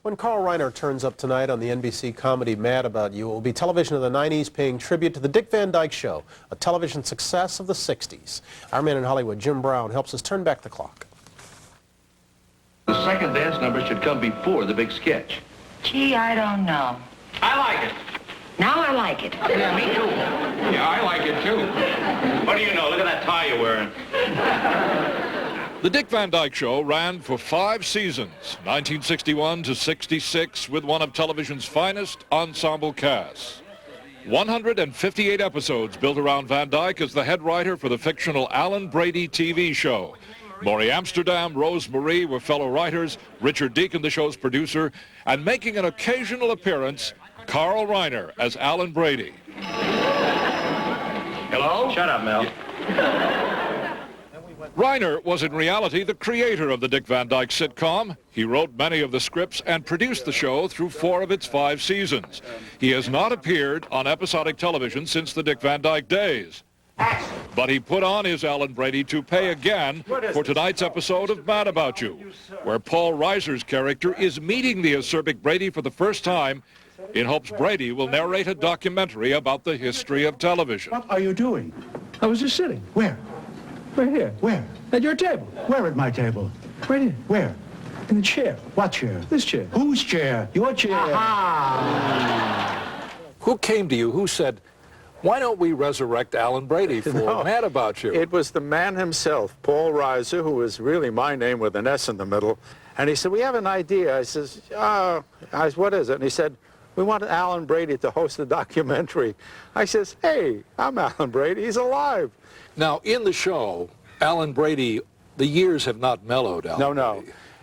When Carl Reiner turns up tonight on the NBC comedy Mad About You, it will be television of the 90s paying tribute to the Dick Van Dyke Show, a television success of the 60s. Our man in Hollywood, Jim Brown, helps us turn back the clock. The second dance number should come before the big sketch. Gee, I don't know. I like it. Now I like it. Yeah, me too. Yeah, I like it too. What do you know? Look at that tie you're wearing. The Dick Van Dyke Show ran for 5 seasons, 1961 to 66, with one of television's finest ensemble casts. 158 episodes built around Van Dyke as the head writer for the fictional Alan Brady TV show. Maury Amsterdam, Rose Marie were fellow writers, Richard Deacon, the show's producer, and making an occasional appearance, Carl Reiner as Alan Brady. Hello? Shut up, Mel. Reiner was in reality the creator of the Dick Van Dyke sitcom. He wrote many of the scripts and produced the show through 4 of its 5 seasons. He has not appeared on episodic television since the Dick Van Dyke days. But he put on his Alan Brady toupee again for tonight's episode of Mad About You, where Paul Reiser's character is meeting the acerbic Brady for the first time in hopes Brady will narrate a documentary about the history of television. What are you doing? I was just sitting. Where? Right here. Where? At your table. Where at my table? Right here. Where? In the chair. What chair? This chair. Whose chair? Your chair. Who came to you? Who said, why don't we resurrect Alan Brady for Mad About You? It was the man himself, Paul Reiser, who was really my name with an S in the middle. And he said, we have an idea. I says, what is it? And he said, we want Alan Brady to host a documentary. I says, hey, I'm Alan Brady. He's alive. Now, in the show, Alan Brady, the years have not mellowed Alan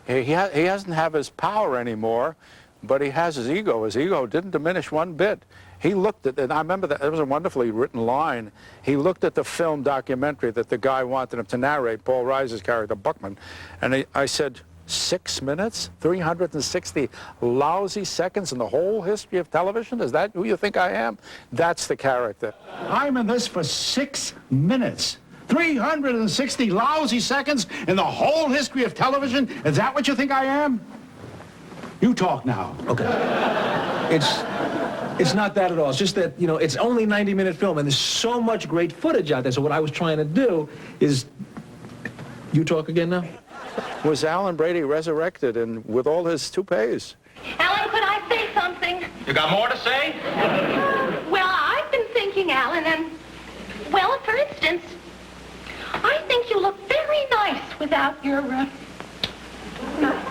Brady. He doesn't have his power anymore, but he has his ego. His ego didn't diminish one bit. He looked at, and I remember that, it was a wonderfully written line. He looked at the film documentary that the guy wanted him to narrate, Paul Reiser's character, Buckman, and I said, 6 minutes? 360 lousy seconds in the whole history of television? Is that who you think I am? That's the character. I'm in this for 6 minutes. 360 lousy seconds in the whole history of television? Is that what you think I am? You talk now. Okay. It's not that at all. It's just that, you know, it's only 90-minute film, and there's so much great footage out there. So what I was trying to do is... You talk again now? Was Alan Brady resurrected and with all his toupees? Alan, could I say something? You got more to say? Well, I've been thinking, Alan, and, well, for instance, I think you look very nice without your,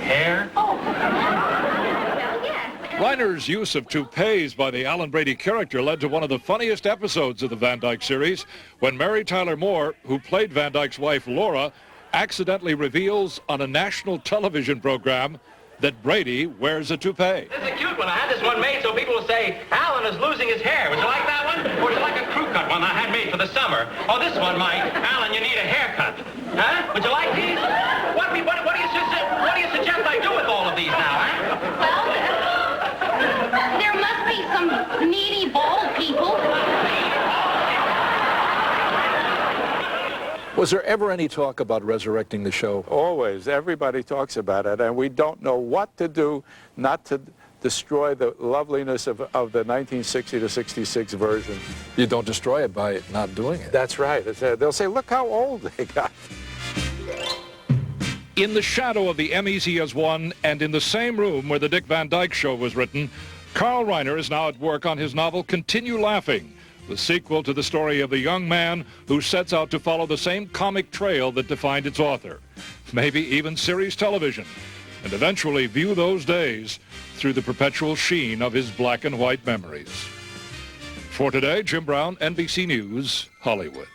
Hair? Oh. Well, yes. Reiner's use of toupees by the Alan Brady character led to one of the funniest episodes of the Van Dyke series, when Mary Tyler Moore, who played Van Dyke's wife Laura, accidentally reveals on a national television program that Brady wears a toupee. This is a cute one. I had this one made so people will say, Alan is losing his hair. Would you like that one? Or would you like a crew cut one I had made for the summer? Oh, this one, Mike. Alan, you need a haircut. Huh? Would you like these? What do you suggest I do with all of these now, huh? Well, there must be some needy bald people. Was there ever any talk about resurrecting the show? Always. Everybody talks about it, and we don't know what to do not to destroy the loveliness of the 1960 to 66 version. You don't destroy it by not doing it. That's right. They'll say, look how old they got. In the shadow of the Emmys he has won, and in the same room where the Dick Van Dyke Show was written, Carl Reiner is now at work on his novel Continue Laughing, the sequel to the story of the young man who sets out to follow the same comic trail that defined its author, maybe even series television, and eventually view those days through the perpetual sheen of his black and white memories. For today, Jim Brown, NBC News, Hollywood.